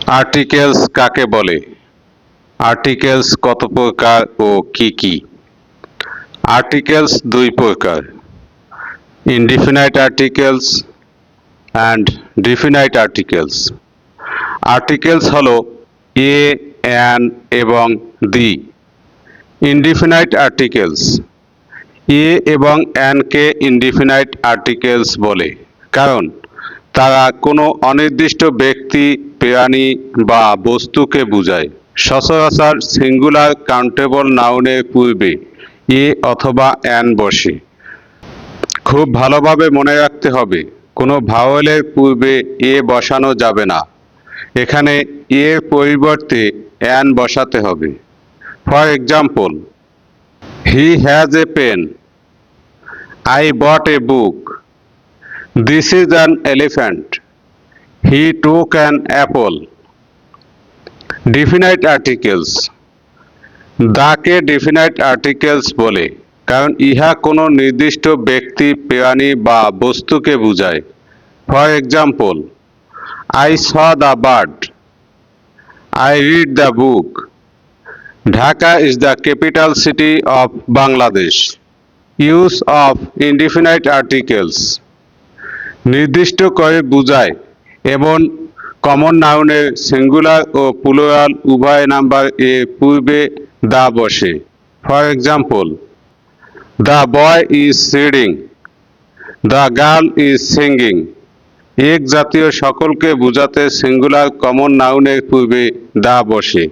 Articles কাকে বলে? Articles কত প্রকার ও কি কি? আর্টিকেলস দুই প্রকার, indefinite articles and definite articles. Articles হলো এ, অ্যান এবং দি। ইনডিফিনাইট আর্টিকেলস, এ এবং অ্যানকে ইনডিফিনাইট আর্টিকেলস বলে, কারণ তারা কোনো অনির্দিষ্ট ব্যক্তি, প্রাণী বা বস্তুকে বোঝায়। সচরাচর সিঙ্গুলার কাউন্টেবল নাউনের পূর্বে এ অথবা অ্যান বসে। খুব ভালোভাবে মনে রাখতে হবে, কোনো ভাওয়েলের পূর্বে এ বসানো যাবে না। এখানে এর পরিবর্তে অ্যান বসাতে হবে। For example, he has a pen, I bought a book, this is an elephant, he took an apple. Definite articles, দাকে ডিফিনাইট আর্টিকেলস বলে, কারণ ইহা কোনো নির্দিষ্ট ব্যক্তি, প্রাণী বা বস্তুকে বোঝায়। For example, I saw the bird, I read the book, Dhaka is the capital city of Bangladesh. Use of indefinite articles, নির্দিষ্ট করে বোঝায় এবং কমন নাউনের সিঙ্গুলার ও প্লুরাল উভয় নাম্বার এর পূর্বে দা বসে। For example, the boy is reading, the girl is singing. এক জাতীয় সকলকে বোঝাতে সিঙ্গুলার কমন নাউনের পূর্বে দা বসে।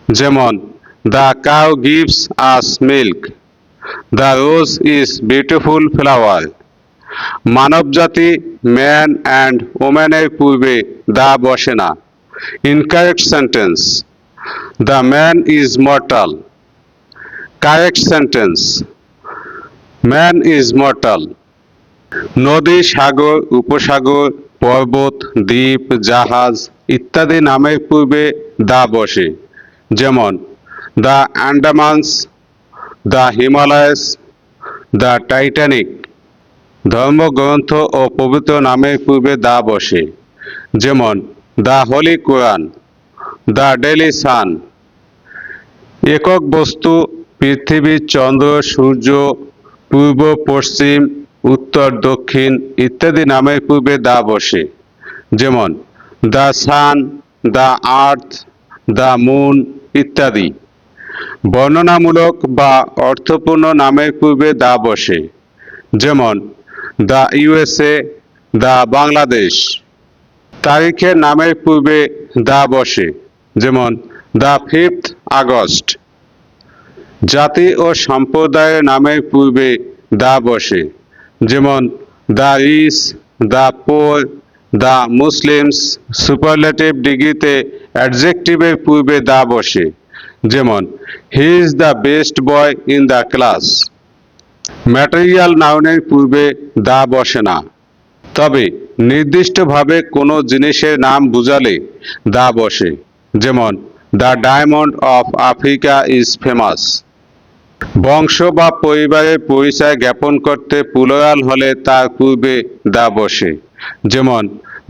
যেমন, the cow gives us milk, the rose is beautiful flower. মানবজাতি, ম্যান অ্যান্ড ওম্যানের পূর্বে দা বসে না। Incorrect sentence, the man is mortal. Correct sentence, man is mortal. নদী, সাগর, উপসাগর, পর্বত, দ্বীপ, জাহাজ ইত্যাদি নামের পূর্বে দা বসে। যেমন, the Andamans, the Himalayas, the Titanic. ধর্মগ্রন্থ ও পবিত্র নামের পূর্বে দা বসে। যেমন, the Holy Quran, the Daily Sun. একক বস্তু, পৃথিবী, চন্দ্র, সূর্য, পূর্ব, পশ্চিম, উত্তর, দক্ষিণ ইত্যাদি নামের পূর্বে দা বসে। যেমন, the sun, the earth, the moon ইত্যাদি। বর্ণনামূলক বা অর্থপূর্ণ নামের পূর্বে দা বসে। যেমন, দ্য ইউএসএ, দ্য বাংলাদেশ। তারিখের নামের পূর্বে দা বসে। যেমন, দ্য 5th আগস্ট। জাতি ও সম্প্রদায়ের নামের পূর্বে দা বসে। যেমন, the rich, the poor, the Muslims. Superlative ডিগ্রিতে অ্যাডজেক্টিভের পূর্বে দা বসে। যেমন, he is the best boy in the class. Material নাউনের পূর্বে দা বসে না, তবে নির্দিষ্টভাবে কোনো জিনিসের নাম বোঝালে দা বসে। যেমন, the diamond off Africa is famous. বংশ বা পরিবারের পরিচয় জ্ঞাপন করতে প্লুরাল হলে তার পূর্বে দা বসে। যেমন,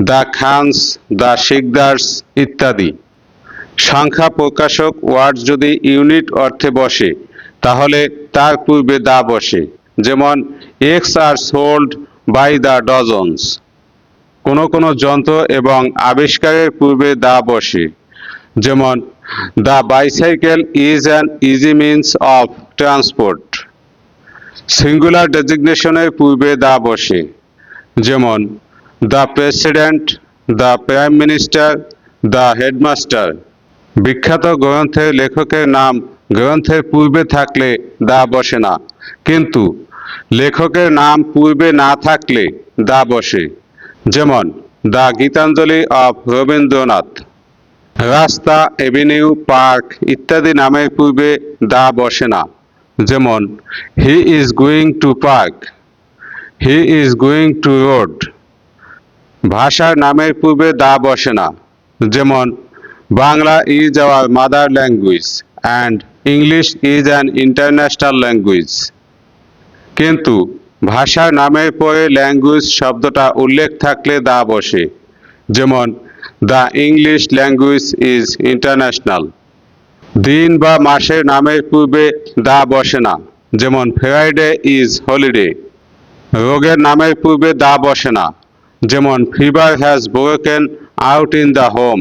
দ্য খানস, দ্য শিকদার্স ইত্যাদি। সংখ্যা প্রকাশক ওয়ার্ড যদি ইউনিট অর্থে বসে তাহলে তার পূর্বে দা বসে। যেমন, eggs are sold by the dozens. কোনো কোনো যন্ত্র এবং আবিষ্কারের পূর্বে দা বসে। যেমন, the bicycle is an easy means of transport. Singular ডেজিগনেশনের পূর্বে দা বসে। যেমন, the president, the prime minister, the headmaster. বিখ্যাত গ্রন্থের লেখকের নাম গ্রন্থের পূর্বে থাকলে দা বসে না, কিন্তু লেখকের নাম পূর্বে না থাকলে দা বসে। যেমন, দ্য গীতাঞ্জলি অফ রবীন্দ্রনাথ। রাস্তা, এভিনিউ, পার্ক ইত্যাদি নামের পূর্বে দা বসে না। যেমন, he is going to park, he is going to road. ভাষার নামের পূর্বে দা বসে না। যেমন, Bangla is our mother language and English is an international language. কিন্তু ভাষার নামের পরে ল্যাঙ্গুয়েজ শব্দটা উল্লেখ থাকলে দা বসে। যেমন, the English language is international. দিন বা মাসের নামের পূর্বে দা বসে না, যেমন ফ্রাইডে ইজ হলিডে। রোগের নামের পূর্বে দা বসে না, যেমন fever has broken out in the home.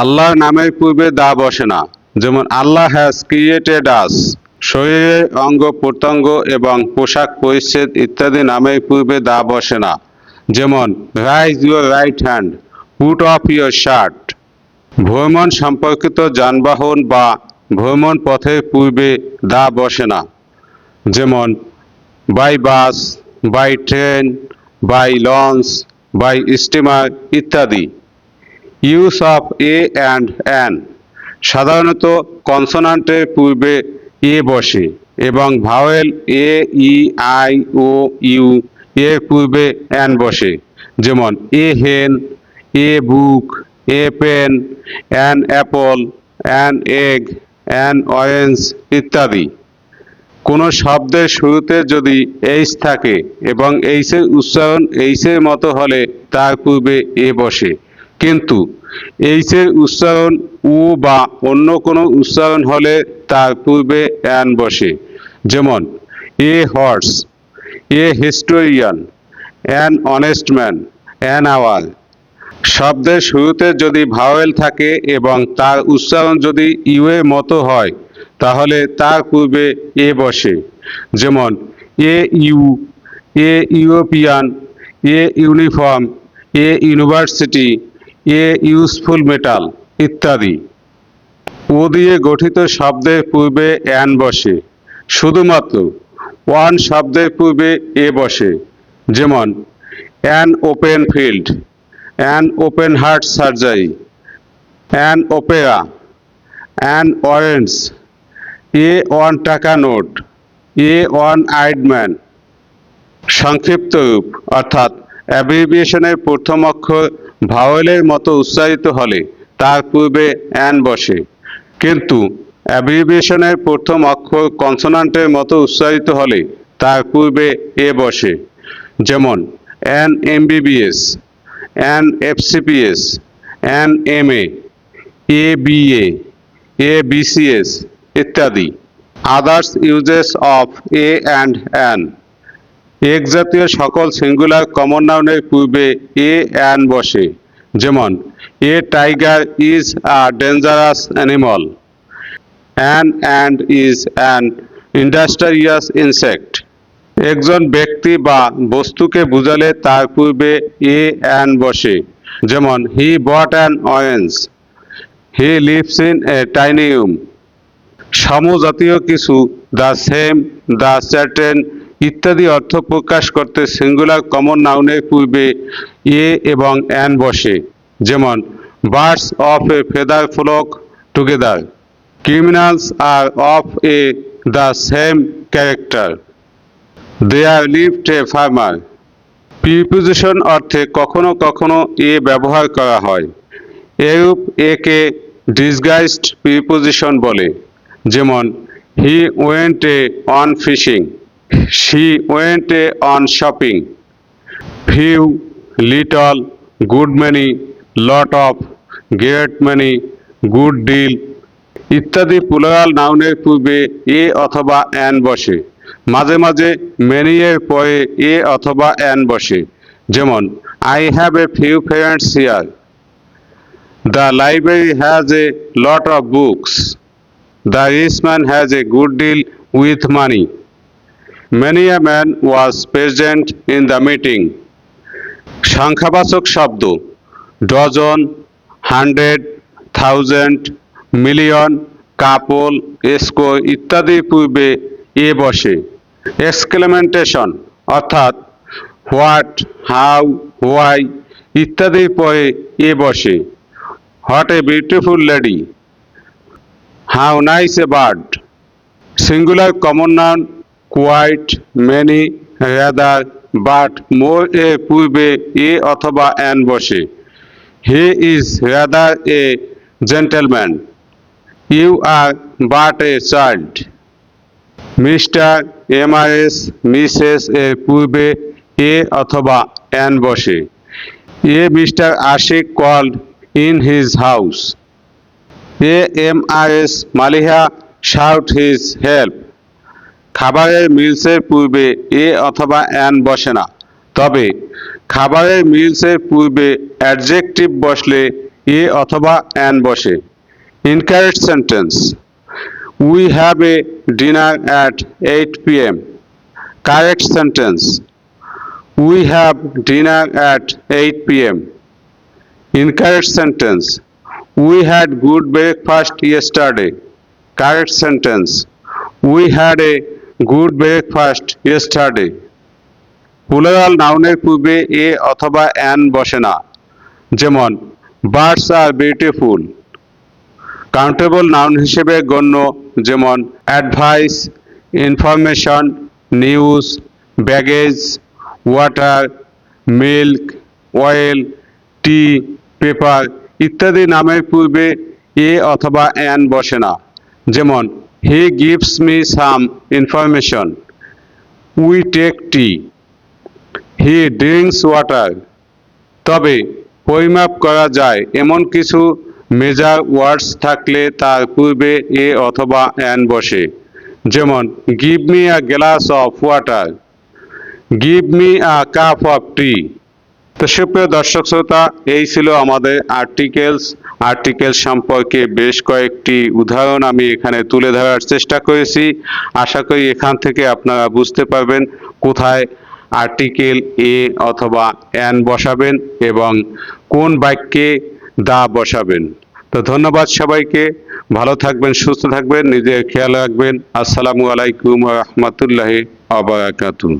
আল্লাহর নামের পূর্বে দা বসে না, যেমন আল্লাহ হ্যাজ ক্রিয়েটেড আস। শরীরের অঙ্গ প্রত্যঙ্গ এবং পোশাক পরিচ্ছদ ইত্যাদি নামের পূর্বে দা বসে না, যেমন rise your right hand, put off your shirt. ভ্রমণ সম্পর্কিত যানবাহন বা ভ্রমণ পথের পূর্বে দা বসে না, যেমন by bus, by train, by launch, by steamer ইত্যাদি। Use of a and an. সাধারণত কনসোনান্টের পূর্বে এ বসে এবং vowel A, E, I, O, U এর পূর্বে অ্যান বসে, যেমন a hen, a book, a pen, an apple, an egg, an orange ইত্যাদি। কোনো শব্দের শুরুতে যদি এইচ থাকে এবং এইচের উচ্চারণ এইচের মতো হলে তার পূর্বে এ বসে, কিন্তু এইচের উচ্চারণ উ বা অন্য কোনো উচ্চারণ হলে তার পূর্বে অ্যান বসে, যেমন a horse, a historian, an honest man, an hour. শব্দের শুরুতে যদি ভাওয়েল থাকে এবং তার উচ্চারণ যদি ইউ এর মতো হয়, তাহলে তার পূর্বে এ বসে, যেমন এ you, a European, A uniform, a university, a useful metal ইত্যাদি। ও দিয়ে গঠিত শব্দের পূর্বে অ্যান বসে। শুধুমাত্র ওয়ান শব্দের পূর্বে এ বসে, যেমন an open field, an open heart surgery, an Opera, an orange, A one টাকা নোট, এ ওয়ান আইড ম্যান। সংক্ষিপ্ত রূপ অর্থাৎ অ্যাব্রিভিয়েশনের প্রথম অক্ষর ভাওয়েলের মতো উচ্চারিত হলে তার পূর্বে অ্যান বসে, কিন্তু অ্যাব্রিভিয়েশনের প্রথম অক্ষর কনসোনান্টের মতো উচ্চারিত হলে তার পূর্বে এ বসে, যেমন an MBBS, an FCPS, an MA, a BA, a BCS ইত্যাদি। Others uses of a and an. এক জাতীয় সকল সিঙ্গুলার কমন নাউনের পূর্বে এ অ্যান বসে, যেমন a tiger is a dangerous animal, an and is an industrious insect. একজন ব্যক্তি বা বস্তুকে বুঝালে তার পূর্বে এ অ্যান বসে, যেমন he bought an orange, he lives in a tiny room. সমজাতীয় কিছু, দ্য সেম, দ্য সার্টেন ইত্যাদি অর্থ প্রকাশ করতে সিঙ্গুলার কমন নাউনের পূর্বে এ এবং অ্যান বসে, যেমন birds of a feather flock together, criminals are of a the same character, there lived a farmer. Preposition অর্থে কখনো কখনো এ ব্যবহার করা হয়। এরূপ একে ডিসগাইজড প্রিপোজিশন বলে, যেমন he went a on fishing, she went a on shopping. Few, little, good many, lot of, great many, good deal ইত্যাদি প্লুরাল নাউনের পূর্বে এ অথবা অ্যান বসে। মাঝে মাঝে মেনি এর পরে এ অথবা অ্যান বসে, যেমন I have a few friends here, the library has a lot of books, the rich man has a good deal with money, many a man was present in the meeting। সংখ্যাবাচক শব্দ dozen, hundred, thousand, million, couple, score ইত্যাদির পূর্বে a বসে। এক্সক্লেমেন্টেশন অর্থাৎ what, how, why ইত্যাদির পরে a বসে। What a beautiful lady, how nice a bird. Singular common noun quite, many, rather, but, more এর পূর্বে এ অথবা অ্যান বসে। He is rather a gentleman, you are but a child. Mister, MRS, missus এর পূর্বে a অথবা an বসে। A Mr. Ashik called in his house. A Ms. Maliha shout his help. খাবারের মিলসের পূর্বে এ অথবা an বসে না, তবে খাবারের মিলসের পূর্বে অ্যাডজেক্টিভ বসলে এ অথবা অ্যান বসে। Incorrect sentence: we have a dinner at 8 p.m. Correct sentence: we have dinner at 8 p.m. Incorrect sentence: we had good breakfast yesterday. Correct sentence: we had a good breakfast yesterday. Plural নাউনের পূর্বে a অথবা an বসে না, যেমন birds are beautiful. Countable noun হিসেবে গণ্য, যেমন advice, information, news, baggage, water, milk, oil, tea, paper ইত্যাদি নামের পূর্বে এ অথবা অ্যান বসে না, যেমন he gives me some information, we take tea, he drinks water. তবে পরিমাপ করা যায় এমন কিছু মেজার ওয়ার্ডস থাকলে তার পূর্বে এ অথবা অ্যান বসে, যেমন give me a glass of water, give me a cup of tea. তো সুপ্রিয় দর্শক শ্রোতা, এই ছিল আমাদের আর্টিকেলস সম্পর্কে বেশ কয়েকটি উদাহরণ আমি এখানে তুলে ধরার চেষ্টা করেছি। আশা করি এখান থেকে আপনারা বুঝতে পারবেন কোথায় আর্টিকেল এ অথবা অ্যান বসাবেন এবং কোন বাক্যে দা বসাবেন। তো ধন্যবাদ সবাইকে, ভালো থাকবেন, সুস্থ থাকবেন, নিজের খেয়াল রাখবেন। আসসালামু আলাইকুম ওয়া রাহমাতুল্লাহি ওয়া বারাকাতুহু।